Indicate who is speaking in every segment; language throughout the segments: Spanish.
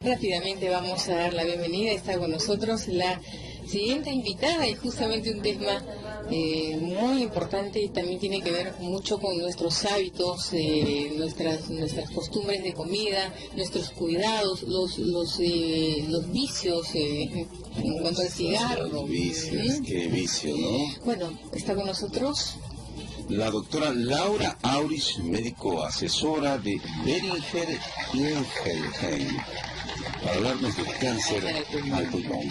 Speaker 1: Rápidamente vamos a dar la bienvenida. Está con nosotros la siguiente invitada y justamente un tema muy importante y también tiene que ver mucho con nuestros hábitos, nuestras costumbres de comida, nuestros cuidados, los vicios en cuanto al cigarro.
Speaker 2: Los vicios, qué vicio, ¿no?
Speaker 1: Bueno, está con nosotros
Speaker 2: la doctora Laura Aurich, médico asesora de Boehringer Ingelheim, para hablarnos del cáncer al pulmón.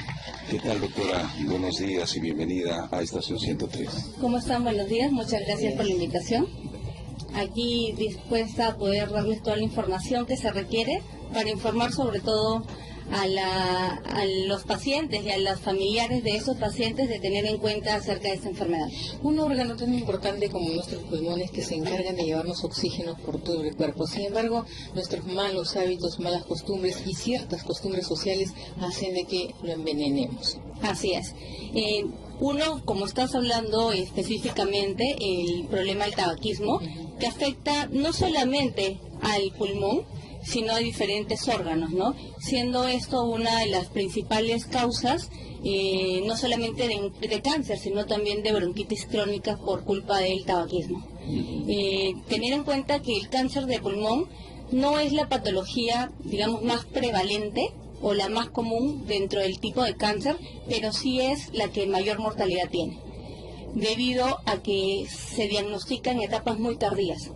Speaker 2: ¿Qué tal, doctora? Buenos días y bienvenida a Estación 103.
Speaker 3: ¿Cómo están? Buenos días, muchas gracias por la invitación. Aquí dispuesta a poder darles toda la información que se requiere para informar sobre todo a los pacientes y a los familiares de esos pacientes de tener en cuenta acerca de esta enfermedad.
Speaker 1: Un órgano tan importante como nuestros pulmones que se encargan de llevarnos oxígeno por todo el cuerpo. Sin embargo, nuestros malos hábitos, malas costumbres y ciertas costumbres sociales hacen de que lo envenenemos.
Speaker 3: Así es. Uno, como estás hablando específicamente, el problema del tabaquismo, que afecta no solamente al pulmón, sino a diferentes órganos, ¿no? Siendo esto una de las principales causas, no solamente de cáncer, sino también de bronquitis crónica por culpa del tabaquismo. Tener en cuenta que el cáncer de pulmón no es la patología, digamos, más prevalente o la más común dentro del tipo de cáncer, pero sí es la que mayor mortalidad tiene, debido a que se diagnostica en etapas muy tardías.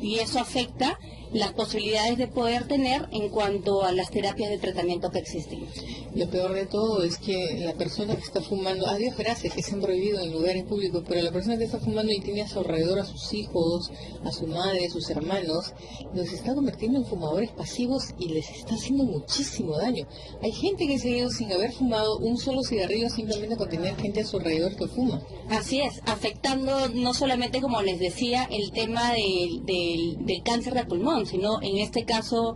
Speaker 3: Y eso afecta las posibilidades de poder tener en cuanto a las terapias de tratamiento que existen.
Speaker 1: Lo peor de todo es que la persona que está fumando, a Dios gracias que se han prohibido en lugares públicos, pero la persona que está fumando y tiene a su alrededor a sus hijos, a su madre, a sus hermanos, los está convirtiendo en fumadores pasivos y les está haciendo muchísimo daño. Hay gente que se ha ido sin haber fumado un solo cigarrillo simplemente con tener gente a su alrededor que fuma.
Speaker 3: Así es, afectando no solamente, como les decía, el tema del cáncer de pulmón, sino en este caso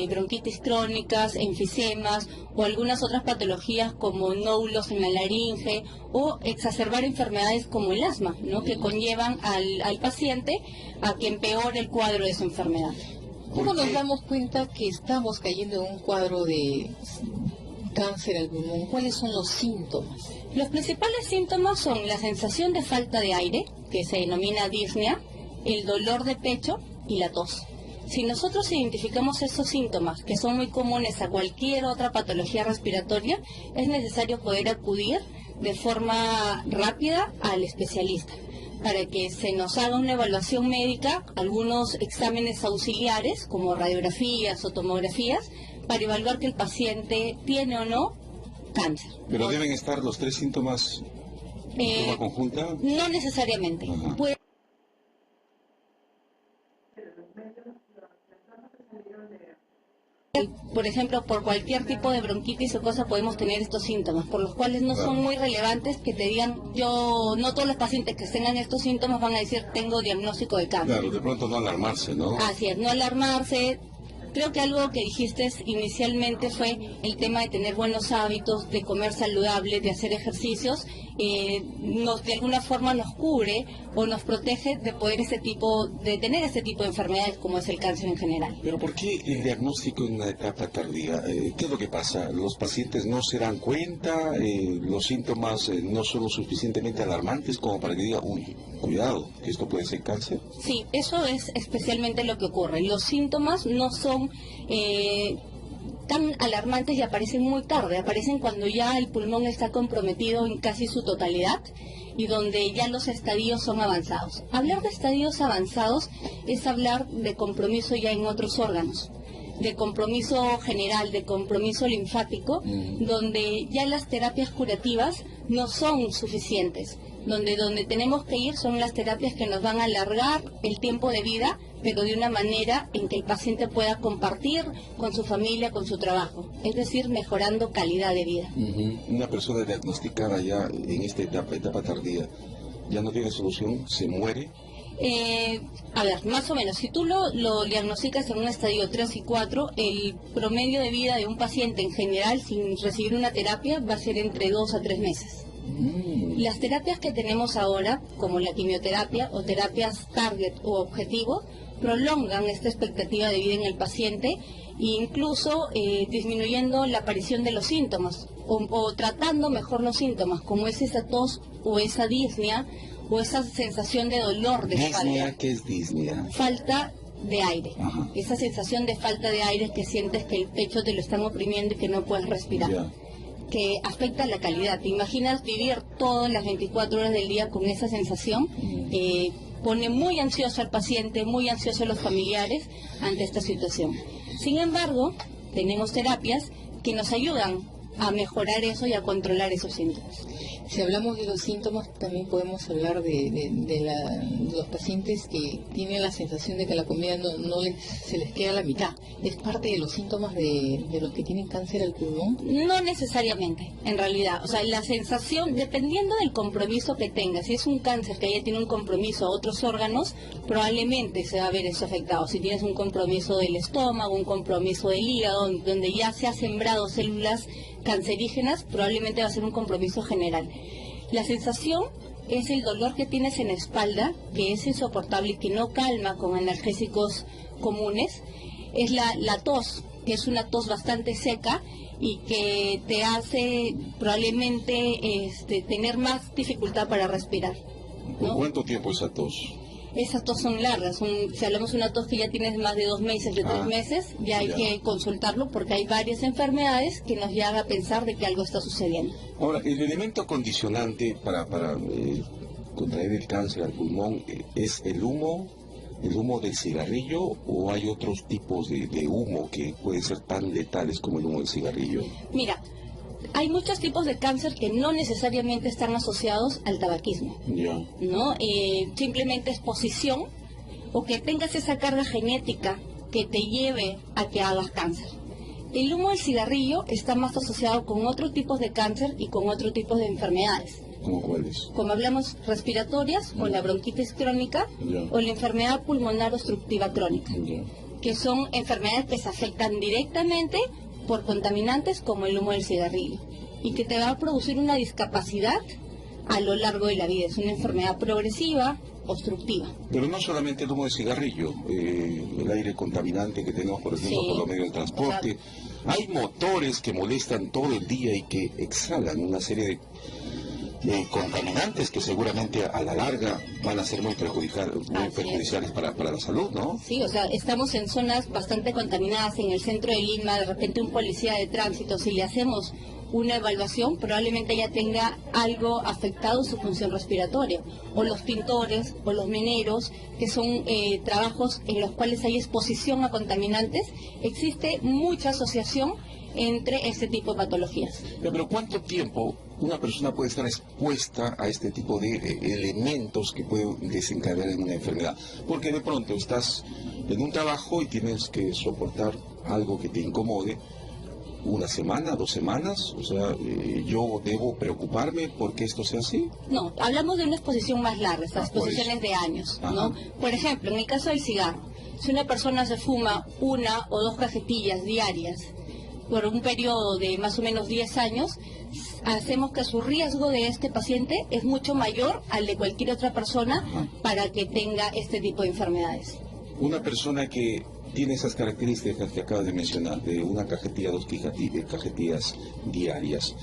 Speaker 3: bronquitis crónicas, enfisemas o algunas otras patologías como nódulos en la laringe o exacerbar enfermedades como el asma, ¿no? Que conllevan al paciente a que empeore el cuadro de su enfermedad.
Speaker 1: ¿Cómo nos damos cuenta que estamos cayendo en un cuadro de cáncer al pulmón? ¿Cuáles son los síntomas?
Speaker 3: Los principales síntomas son la sensación de falta de aire, que se denomina disnea, el dolor de pecho y la tos. Si nosotros identificamos esos síntomas, que son muy comunes a cualquier otra patología respiratoria, es necesario poder acudir de forma rápida al especialista para que se nos haga una evaluación médica, algunos exámenes auxiliares como radiografías o tomografías, para evaluar que el paciente tiene o no cáncer.
Speaker 2: ¿Pero deben estar los tres síntomas en forma conjunta?
Speaker 3: No necesariamente. Por ejemplo, por cualquier tipo de bronquitis o cosa podemos tener estos síntomas, por los cuales no son muy relevantes que te digan, no todos los pacientes que tengan estos síntomas van a decir, tengo diagnóstico de cáncer.
Speaker 2: Claro, de pronto no alarmarse, ¿no?
Speaker 3: Así es, no alarmarse. Creo que algo que dijiste inicialmente fue el tema de tener buenos hábitos, de comer saludable, de hacer ejercicios, de alguna forma nos cubre o nos protege de tener ese tipo de enfermedades como es el cáncer en general.
Speaker 2: Pero ¿por qué el diagnóstico en una etapa tardía? ¿Qué es lo que pasa? ¿Los pacientes no se dan cuenta? ¿Los síntomas no son lo suficientemente alarmantes como para que diga, uy, cuidado, que esto puede ser cáncer?
Speaker 3: Sí, eso es especialmente lo que ocurre. Los síntomas no son tan alarmantes y aparecen muy tarde, aparecen cuando ya el pulmón está comprometido en casi su totalidad y donde ya los estadios son avanzados. Hablar de estadios avanzados es hablar de compromiso ya en otros órganos, de compromiso general, de compromiso linfático, donde ya las terapias curativas no son suficientes, donde tenemos que ir son las terapias que nos van a alargar el tiempo de vida, pero de una manera en que el paciente pueda compartir con su familia, con su trabajo, es decir, mejorando calidad de vida.
Speaker 2: Una persona diagnosticada ya en esta etapa tardía, ¿ya no tiene solución? ¿Se muere?
Speaker 3: A ver, más o menos, si tú lo diagnosticas en un estadio 3 y 4, el promedio de vida de un paciente en general sin recibir una terapia va a ser entre 2 a 3 meses. Las terapias que tenemos ahora, como la quimioterapia o terapias target o objetivo, prolongan esta expectativa de vida en el paciente e incluso disminuyendo la aparición de los síntomas o tratando mejor los síntomas, como es esa tos o esa disnea o esa sensación de dolor de espalda.
Speaker 2: ¿Disnea? ¿Qué es disnea?
Speaker 3: Falta de aire.
Speaker 2: Ajá.
Speaker 3: Esa sensación de falta de aire que sientes que el pecho te lo están oprimiendo y que no puedes respirar.
Speaker 2: Ya.
Speaker 3: Que afecta la calidad. ¿Te imaginas vivir todas las 24 horas del día con esa sensación? Pone muy ansioso al paciente, muy ansioso a los familiares ante esta situación. Sin embargo, tenemos terapias que nos ayudan a mejorar eso y a controlar esos síntomas.
Speaker 1: Si hablamos de los síntomas, también podemos hablar de los pacientes que tienen la sensación de que la comida se les queda a la mitad. ¿Es parte de los síntomas de los que tienen cáncer al pulmón?
Speaker 3: No necesariamente, en realidad. O sea, la sensación, dependiendo del compromiso que tenga, si es un cáncer que ya tiene un compromiso a otros órganos, probablemente se va a ver eso afectado. Si tienes un compromiso del estómago, un compromiso del hígado, donde ya se ha sembrado células cancerígenas, probablemente va a ser un compromiso general. La sensación es el dolor que tienes en la espalda, que es insoportable y que no calma con analgésicos comunes. Es la tos, que es una tos bastante seca y que te hace probablemente tener más dificultad para respirar, ¿no?
Speaker 2: ¿Por cuánto tiempo esa tos?
Speaker 3: Esas tos son largas. Si hablamos de una tos que ya tienes más de 2 meses, de 3 meses, ya hay que consultarlo porque hay varias enfermedades que nos llevan a pensar de que algo está sucediendo.
Speaker 2: Ahora, el elemento condicionante para contraer el cáncer al pulmón es el humo del cigarrillo, o hay otros tipos de humo que pueden ser tan letales como el humo del cigarrillo.
Speaker 3: Mira, hay muchos tipos de cáncer que no necesariamente están asociados al tabaquismo,
Speaker 2: Ya.
Speaker 3: ¿no? Simplemente exposición o que tengas esa carga genética que te lleve a que hagas cáncer. El humo del cigarrillo está más asociado con otros tipos de cáncer y con otros tipos de enfermedades.
Speaker 2: ¿Cómo cuáles?
Speaker 3: Como hablamos, respiratorias, o la bronquitis crónica,
Speaker 2: Ya.
Speaker 3: o la enfermedad pulmonar obstructiva crónica,
Speaker 2: Ya.
Speaker 3: que son enfermedades que se afectan directamente por contaminantes como el humo del cigarrillo y que te va a producir una discapacidad a lo largo de la vida. Es una enfermedad progresiva, obstructiva.
Speaker 2: Pero no solamente el humo de cigarrillo, el aire contaminante que tenemos, por ejemplo,
Speaker 3: Sí.
Speaker 2: por los medios de transporte. Hay motores que molestan todo el día y que exhalan una serie de contaminantes que seguramente a la larga van a ser muy perjudiciales para la salud, ¿no?
Speaker 3: Sí, o sea, estamos en zonas bastante contaminadas en el centro de Lima. De repente un policía de tránsito, si le hacemos una evaluación, probablemente ya tenga algo afectado su función respiratoria, o los pintores o los mineros, que son trabajos en los cuales hay exposición a contaminantes. Existe mucha asociación entre este tipo de patologías.
Speaker 2: Pero ¿cuánto tiempo una persona puede estar expuesta a este tipo de elementos que pueden desencadenar en una enfermedad? Porque de pronto estás en un trabajo y tienes que soportar algo que te incomode, 1 semana, 2 semanas, o sea, yo debo preocuparme porque esto sea así.
Speaker 3: No, hablamos de una exposición más larga, estas
Speaker 2: por
Speaker 3: exposiciones de años,
Speaker 2: Ajá.
Speaker 3: ¿no? Por ejemplo, en el caso del cigarro, si una persona se fuma 1 o 2 cajetillas diarias por un periodo de más o menos 10 años, hacemos que su riesgo de este paciente es mucho mayor al de cualquier otra persona para que tenga este tipo de enfermedades.
Speaker 2: Una persona que tiene esas características que acabas de mencionar, de una cajetilla, 2 cajetillas diarias,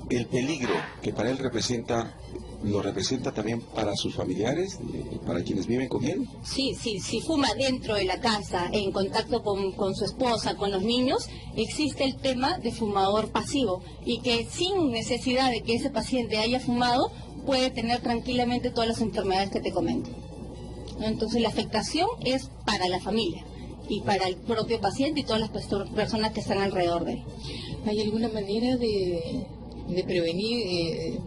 Speaker 2: el peligro que para él representa, ¿lo representa también para sus familiares, para quienes viven con él?
Speaker 3: Sí, si fuma dentro de la casa, en contacto con su esposa, con los niños, existe el tema de fumador pasivo y que sin necesidad de que ese paciente haya fumado, puede tener tranquilamente todas las enfermedades que te comento. Entonces la afectación es para la familia y para el propio paciente y todas las personas que están alrededor de él.
Speaker 1: ¿Hay alguna manera de prevenir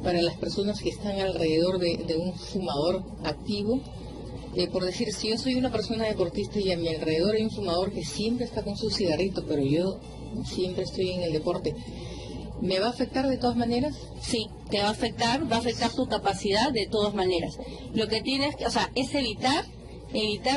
Speaker 1: para las personas que están alrededor de un fumador activo? Por decir, si yo soy una persona deportista y a mi alrededor hay un fumador que siempre está con su cigarrito, pero yo siempre estoy en el deporte, ¿me va a afectar de todas maneras?
Speaker 3: Sí, te va a afectar tu capacidad de todas maneras. Lo que tienes que, es evitar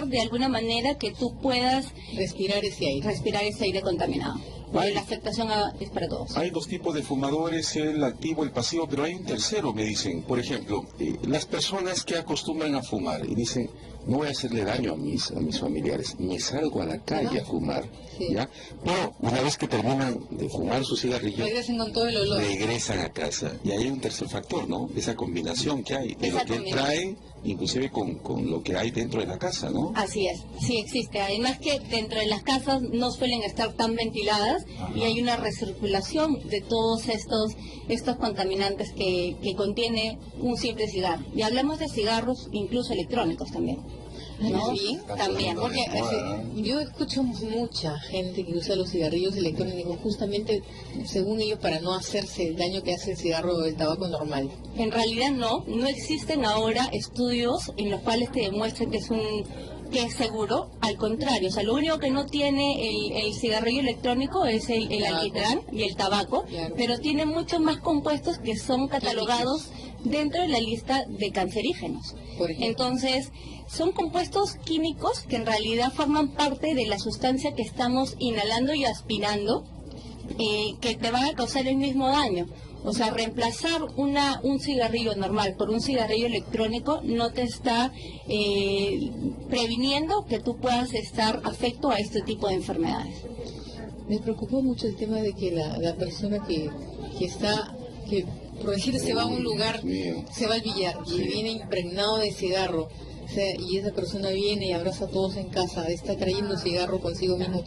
Speaker 3: de alguna manera que tú puedas
Speaker 1: respirar ese aire
Speaker 3: contaminado. la afectación es para todos.
Speaker 2: Hay dos tipos de fumadores, el activo, el pasivo, pero hay un tercero, me dicen. Por ejemplo, las personas que acostumbran a fumar y dicen, no voy a hacerle daño a mis familiares, me salgo a la calle a fumar, ¿ya? Pero una vez que terminan de fumar su cigarrillo,
Speaker 1: regresan con todo el olor.
Speaker 2: Regresan a casa. Y hay un tercer factor, ¿no? Esa combinación que hay, de lo que trae, inclusive con lo que hay dentro de la casa, ¿no?
Speaker 3: Así es, sí existe. Además que dentro de las casas no suelen estar tan ventiladas. Ajá. Y hay una recirculación de todos estos contaminantes que contiene un simple cigarro. Y hablamos de cigarros incluso electrónicos también. ¿No?
Speaker 1: Sí, también, porque yo escucho mucha gente que usa los cigarrillos electrónicos justamente, según ellos, para no hacerse el daño que hace el cigarro o el tabaco normal.
Speaker 3: En realidad no existen ahora estudios en los cuales te demuestren que es seguro. Al contrario, o sea, lo único que no tiene el cigarrillo electrónico es el alquitrán y el tabaco, claro. Pero tiene muchos más compuestos que son catalogados dentro de la lista de cancerígenos. Entonces, son compuestos químicos que en realidad forman parte de la sustancia que estamos inhalando y aspirando, que te van a causar el mismo daño. O sea, reemplazar un cigarrillo normal por un cigarrillo electrónico no te está previniendo que tú puedas estar afecto a este tipo de enfermedades.
Speaker 1: Me preocupó mucho el tema de que la persona que por decir, se va a un lugar, se va al billar y viene impregnado de cigarro. O sea, y esa persona viene y abraza a todos en casa, está trayendo cigarro consigo mismo.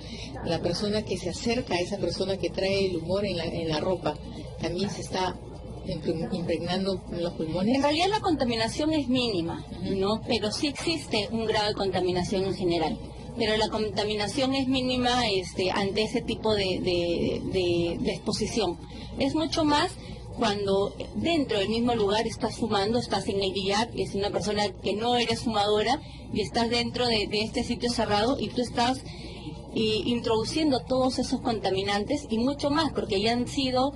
Speaker 1: La persona que se acerca a esa persona que trae el humor en la ropa, también se está impregnando en los pulmones.
Speaker 3: En realidad la contaminación es mínima, ¿no? Pero sí existe un grado de contaminación en general. Pero la contaminación es mínima ante ese tipo de exposición. Es mucho más cuando dentro del mismo lugar estás fumando, estás en el billar, es una persona que no eres fumadora y estás dentro de este sitio cerrado y tú estás introduciendo todos esos contaminantes y mucho más porque ya han sido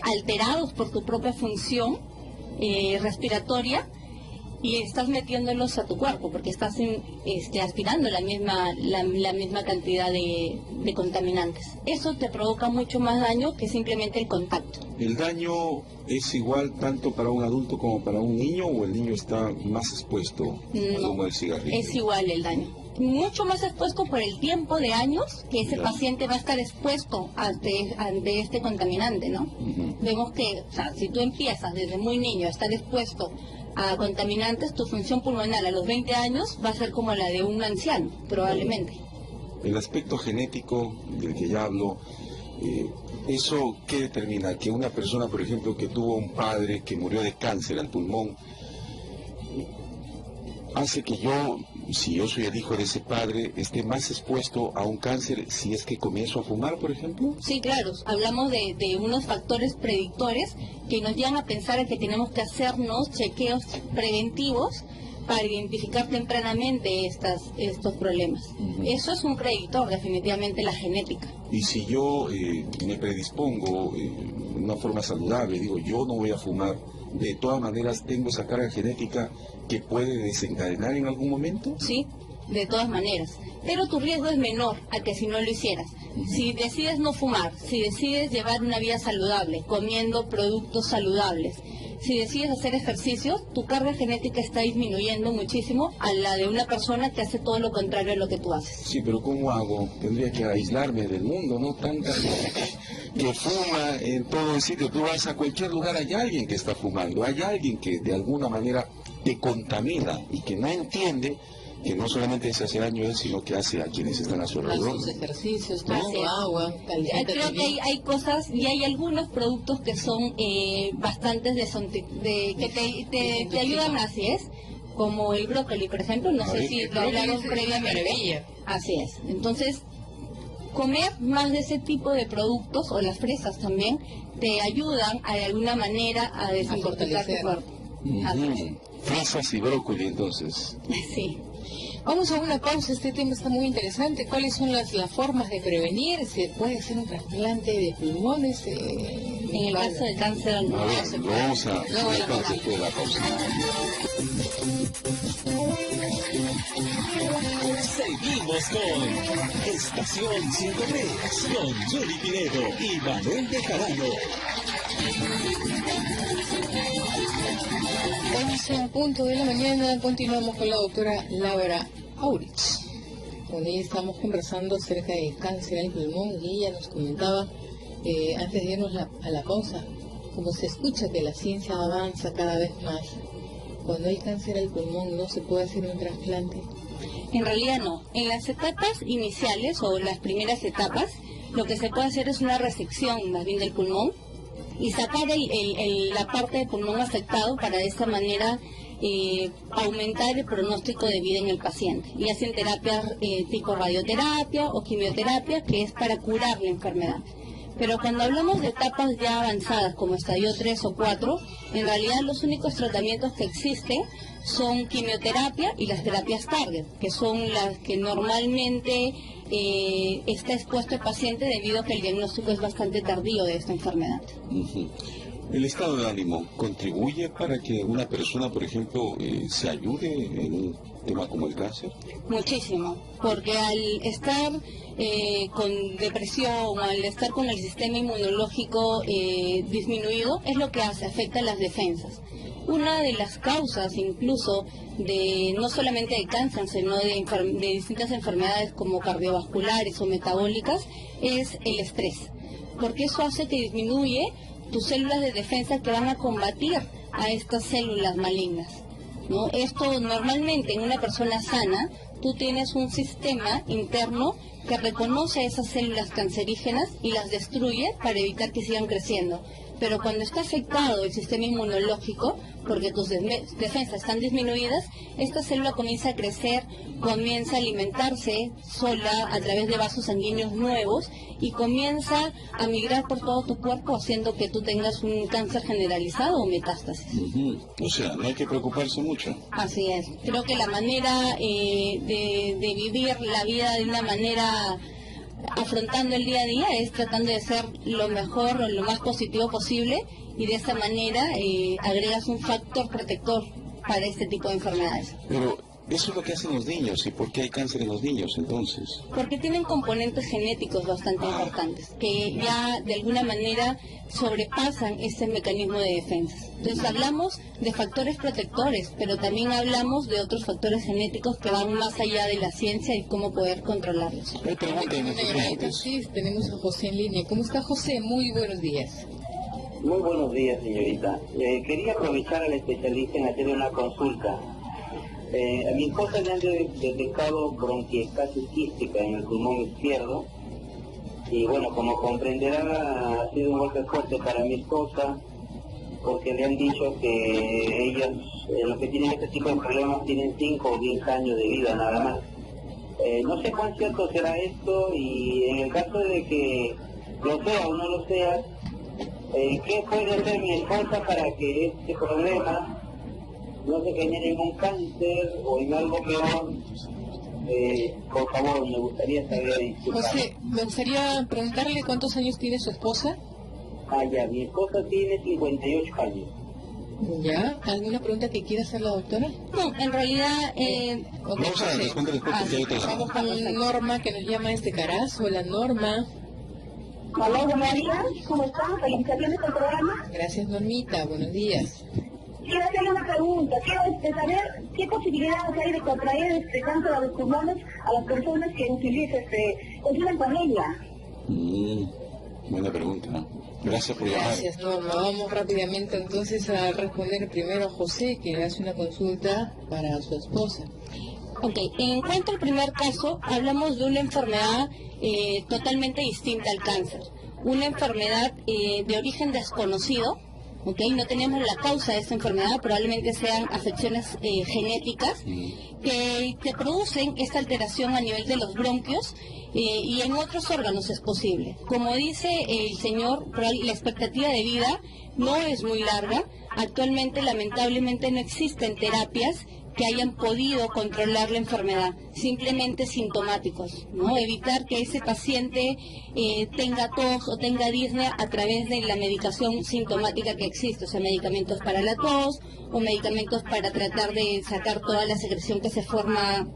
Speaker 3: alterados por tu propia función respiratoria y estás metiéndolos a tu cuerpo porque estás aspirando la misma cantidad de contaminantes. Eso te provoca mucho más daño que simplemente el contacto.
Speaker 2: ¿El daño es igual tanto para un adulto como para un niño o el niño está más expuesto al humo del cigarrillo?
Speaker 3: Es igual el daño. Mucho más expuesto por el tiempo de años que ese paciente va a estar expuesto ante este contaminante, ¿no? Vemos que, o sea, si tú empiezas desde muy niño a estar expuesto a contaminantes, tu función pulmonar a los 20 años va a ser como la de un anciano, probablemente.
Speaker 2: El aspecto genético del que ya hablo, ¿eso qué determina? Que una persona, por ejemplo, que tuvo un padre que murió de cáncer al pulmón, hace que yo, si yo soy el hijo de ese padre, esté más expuesto a un cáncer si es que comienzo a fumar, por ejemplo?
Speaker 3: Sí, claro. Hablamos de unos factores predictores que nos llevan a pensar que tenemos que hacernos chequeos preventivos para identificar tempranamente estos problemas. Eso es un predictor, definitivamente, la genética.
Speaker 2: Y si yo me predispongo de una forma saludable, digo, yo no voy a fumar, de todas maneras tengo esa carga genética que puede desencadenar en algún momento.
Speaker 3: Sí, de todas maneras. Pero tu riesgo es menor a que si no lo hicieras. Si decides no fumar, si decides llevar una vida saludable, comiendo productos saludables, si decides hacer ejercicio, tu carga genética está disminuyendo muchísimo a la de una persona que hace todo lo contrario a lo que tú haces.
Speaker 2: Sí, pero ¿cómo hago? Tendría que aislarme del mundo, ¿no? Tanta gente que fuma en todo el sitio. Tú vas a cualquier lugar, hay alguien que está fumando, hay alguien que de alguna manera te contamina y que no entiende que no solamente se hace daño a él, sino que hace a quienes están a su alrededor.
Speaker 1: Sus ejercicios, tomando agua, caliente.
Speaker 3: Creo que hay cosas y hay algunos productos que son bastantes que te ayudan, así es, como el brócoli, por ejemplo, no sé si lo hablaron previamente. Así es. Entonces, comer más de ese tipo de productos, o las fresas también, te ayudan de alguna manera a desintoxicar tu cuerpo.
Speaker 2: Fresas y brócoli, entonces.
Speaker 3: Sí.
Speaker 1: Vamos a una pausa, este tema está muy interesante. ¿Cuáles son las formas de prevenir? ¿Se puede hacer un trasplante de pulmones?
Speaker 3: En el caso del cáncer, no.
Speaker 2: Vamos a la pausa.
Speaker 4: Seguimos. Seguimos con Estación 103 con Yuri Pinedo y Manuel Bejarano.
Speaker 1: 11:00 de la mañana, continuamos con la doctora Laura Aurich. Con ella estamos conversando acerca del cáncer al pulmón y ella nos comentaba, antes de irnos a la pausa, como se escucha que la ciencia avanza cada vez más, cuando hay cáncer al pulmón no se puede hacer un trasplante.
Speaker 3: En realidad no. En las etapas iniciales o las primeras etapas, lo que se puede hacer es una resección más bien del pulmón y sacar la parte del pulmón afectado para de esta manera aumentar el pronóstico de vida en el paciente. Y hacen terapias tipo radioterapia o quimioterapia, que es para curar la enfermedad. Pero cuando hablamos de etapas ya avanzadas, como estadio 3 o 4, en realidad los únicos tratamientos que existen son quimioterapia y las terapias target, que son las que normalmente está expuesto el paciente debido a que el diagnóstico es bastante tardío de esta enfermedad.
Speaker 2: ¿El estado de ánimo contribuye para que una persona, por ejemplo, se ayude en un tema como el cáncer?
Speaker 3: Muchísimo, porque al estar con depresión, al estar con el sistema inmunológico disminuido, es lo que afecta las defensas. Una de las causas incluso de no solamente de cáncer, sino de distintas enfermedades como cardiovasculares o metabólicas es el estrés, porque eso hace que disminuye tus células de defensa que van a combatir a estas células malignas, ¿no? Esto normalmente en una persona sana, tú tienes un sistema interno que reconoce esas células cancerígenas y las destruye para evitar que sigan creciendo. Pero cuando está afectado el sistema inmunológico, porque tus defensas están disminuidas, esta célula comienza a crecer, comienza a alimentarse sola a través de vasos sanguíneos nuevos y comienza a migrar por todo tu cuerpo, haciendo que tú tengas un cáncer generalizado o metástasis.
Speaker 2: O sea, no hay que preocuparse mucho.
Speaker 3: Así es. Creo que la manera de vivir la vida de una manera afrontando el día a día es tratando de ser lo mejor o lo más positivo posible, y de esta manera agregas un factor protector para este tipo de enfermedades.
Speaker 2: Pero eso es lo que hacen los niños. ¿Y por qué hay cáncer en los niños entonces?
Speaker 3: Porque tienen componentes genéticos bastante importantes que ya de alguna manera sobrepasan este mecanismo de defensa. Entonces hablamos de factores protectores, pero también hablamos de otros factores genéticos que van más allá de la ciencia y cómo poder controlarlos.
Speaker 2: Hay preguntas en nuestros oyentes.
Speaker 1: Sí, tenemos a José en línea. ¿Cómo está, José? Muy buenos días.
Speaker 5: Muy buenos días, señorita. Quería aprovechar al especialista en hacerle una consulta. A mi esposa le han detectado bronquiectasis quística en el pulmón izquierdo y bueno, como comprenderá, ha sido un golpe fuerte para mi esposa porque le han dicho que ellas, los que tienen este tipo de problemas, tienen 5 o 10 años de vida nada más. No sé cuán cierto será esto, y en el caso de que lo sea o no lo sea, ¿qué puede hacer mi esposa para que este problema no se genere en un cáncer o en algo peor? Por favor, me gustaría saber.
Speaker 1: José, me gustaría preguntarle cuántos años tiene su esposa.
Speaker 5: Ya, mi esposa tiene 58 años.
Speaker 1: ¿Ya? ¿Alguna pregunta que quiera hacer la doctora?
Speaker 3: No, en realidad...
Speaker 2: Vamos a responder después porque hay otras.
Speaker 1: Vamos con Norma, que nos llama desde Caraz. Hola, Norma.
Speaker 6: Hola, buenos días. ¿Cómo están? Felicitaciones al programa.
Speaker 1: Gracias, Normita. Buenos días.
Speaker 6: Quiero hacerle una pregunta. Quiero saber qué posibilidades hay de contraer este cáncer a los pulmones a las personas que consumen con ella.
Speaker 2: Buena pregunta. Gracias por llamar.
Speaker 1: Gracias, Norma. Vamos rápidamente entonces a responder primero a José, que hace una consulta para su esposa.
Speaker 3: Ok, en cuanto al primer caso, hablamos de una enfermedad totalmente distinta al cáncer. Una enfermedad de origen desconocido, ok, no tenemos la causa de esta enfermedad, probablemente sean afecciones genéticas que producen esta alteración a nivel de los bronquios y en otros órganos es posible. Como dice el señor, la expectativa de vida no es muy larga. Actualmente, lamentablemente, no existen terapias que hayan podido controlar la enfermedad, simplemente sintomáticos, ¿no? Evitar que ese paciente tenga tos o tenga disnea a través de la medicación sintomática que existe, o sea, medicamentos para la tos o medicamentos para tratar de sacar toda la secreción que se forma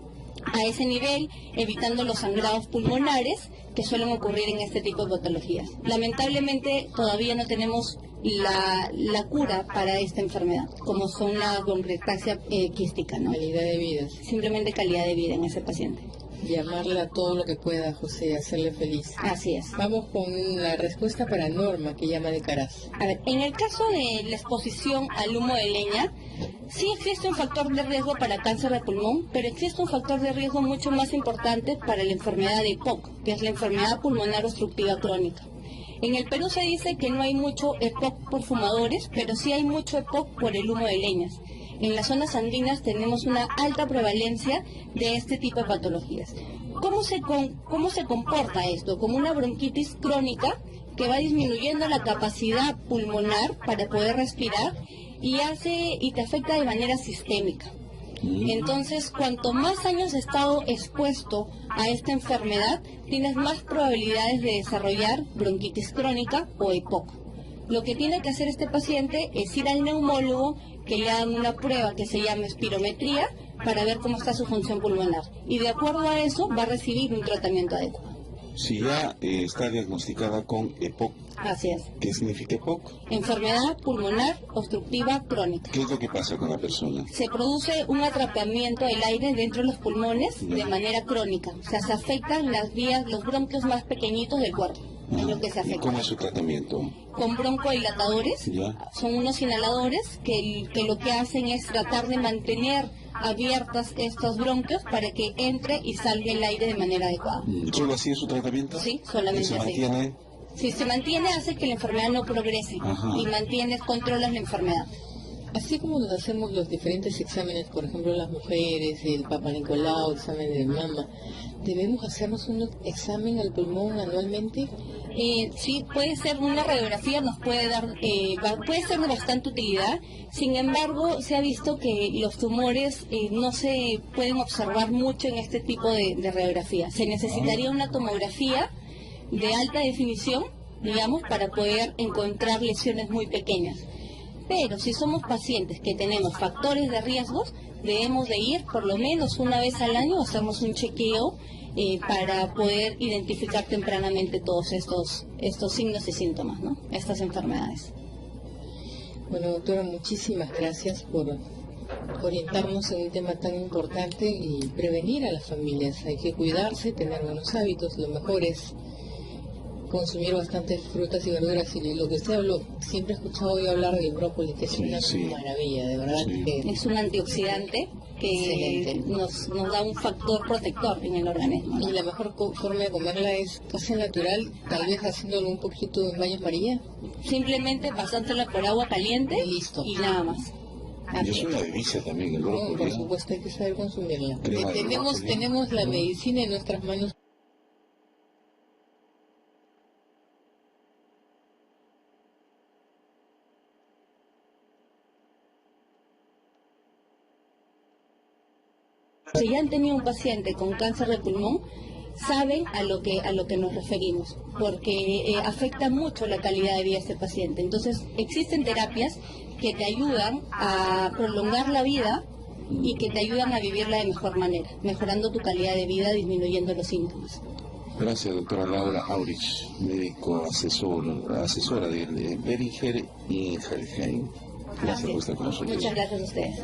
Speaker 3: a ese nivel, evitando los sangrados pulmonares que suelen ocurrir en este tipo de patologías. Lamentablemente todavía no tenemos la cura para esta enfermedad, como son la bronquiectasia quística, ¿no?
Speaker 1: Calidad de vida.
Speaker 3: Simplemente calidad de vida en ese paciente.
Speaker 1: Llamarla todo lo que pueda, José, hacerle feliz.
Speaker 3: Así es.
Speaker 1: Vamos con la respuesta para Norma, que llama de Caraz.
Speaker 3: A ver, en el caso de la exposición al humo de leña, sí existe un factor de riesgo para cáncer de pulmón, pero existe un factor de riesgo mucho más importante para la enfermedad de EPOC, que es la enfermedad pulmonar obstructiva crónica. En el Perú se dice que no hay mucho EPOC por fumadores, pero sí hay mucho EPOC por el humo de leñas. En las zonas andinas tenemos una alta prevalencia de este tipo de patologías. ¿Cómo se comporta esto? Como una bronquitis crónica que va disminuyendo la capacidad pulmonar para poder respirar y te afecta de manera sistémica. Entonces, cuanto más años has estado expuesto a esta enfermedad, tienes más probabilidades de desarrollar bronquitis crónica o EPOC. Lo que tiene que hacer este paciente es ir al neumólogo, que le hagan una prueba que se llama espirometría para ver cómo está su función pulmonar. Y de acuerdo a eso va a recibir un tratamiento adecuado.
Speaker 2: Si ya está diagnosticada con EPOC,
Speaker 3: Así es.
Speaker 2: ¿qué significa EPOC?
Speaker 3: Enfermedad pulmonar obstructiva crónica.
Speaker 2: ¿Qué es lo que pasa con la persona?
Speaker 3: Se produce un atrapamiento del aire dentro de los pulmones de manera crónica. O sea, se afectan las vías, los bronquios más pequeñitos del cuerpo. Es lo que se
Speaker 2: ¿Y
Speaker 3: afecta.
Speaker 2: cómo es su tratamiento?
Speaker 3: Con broncodilatadores,
Speaker 2: Ya.
Speaker 3: son unos inhaladores que lo que hacen es tratar de mantener abiertas estos bronquios para que entre y salga el aire de manera adecuada.
Speaker 2: ¿Solo así es su tratamiento?
Speaker 3: Sí,
Speaker 2: ¿Y
Speaker 3: solamente
Speaker 2: se
Speaker 3: así.
Speaker 2: mantiene?
Speaker 3: Si se mantiene, hace que la enfermedad no progrese.
Speaker 2: Ajá.
Speaker 3: Y controlas la enfermedad.
Speaker 1: Así como nos hacemos los diferentes exámenes, por ejemplo, las mujeres, el Papa Nicolau, el examen de mama, ¿debemos hacernos un examen al pulmón anualmente?
Speaker 3: Sí, puede ser una radiografía, nos puede dar, puede ser de bastante utilidad. Sin embargo, se ha visto que los tumores no se pueden observar mucho en este tipo de radiografía. Se necesitaría una tomografía de alta definición, digamos, para poder encontrar lesiones muy pequeñas. Pero si somos pacientes que tenemos factores de riesgos, debemos de ir por lo menos una vez al año a hacernos un chequeo para poder identificar tempranamente todos estos signos y síntomas, ¿no? Estas enfermedades.
Speaker 1: Bueno, doctora, muchísimas gracias por orientarnos en un tema tan importante y prevenir a las familias. Hay que cuidarse, tener buenos hábitos. Lo mejor es consumir bastantes frutas y verduras. Y lo que usted habló, siempre he escuchado yo hablar del brócoli, que es una maravilla, de verdad.
Speaker 2: Sí.
Speaker 1: Que
Speaker 3: Es un antioxidante que nos da un factor protector en el organismo, ¿no?
Speaker 1: y la mejor forma de comerla es casi natural, tal vez haciéndolo un poquito en baño María.
Speaker 3: Simplemente pasándolo por agua caliente
Speaker 1: Y listo.
Speaker 3: y nada más.
Speaker 2: Y
Speaker 3: Así
Speaker 2: es
Speaker 3: es.
Speaker 2: una delicia también el
Speaker 1: No,
Speaker 2: brócoli.
Speaker 1: por
Speaker 2: ¿eh?
Speaker 1: supuesto, hay que saber consumirla.
Speaker 2: Crema de brócoli.
Speaker 1: Tenemos la medicina en nuestras manos.
Speaker 3: Si ya han tenido un paciente con cáncer de pulmón, saben a lo que nos referimos, porque afecta mucho la calidad de vida de ese paciente. Entonces, existen terapias que te ayudan a prolongar la vida y que te ayudan a vivirla de mejor manera, mejorando tu calidad de vida, disminuyendo los síntomas.
Speaker 2: Gracias, doctora Laura Aurich, médico asesora de Beringer Ingelheim. Gracias por estar con nosotros.
Speaker 3: Muchas gracias a ustedes.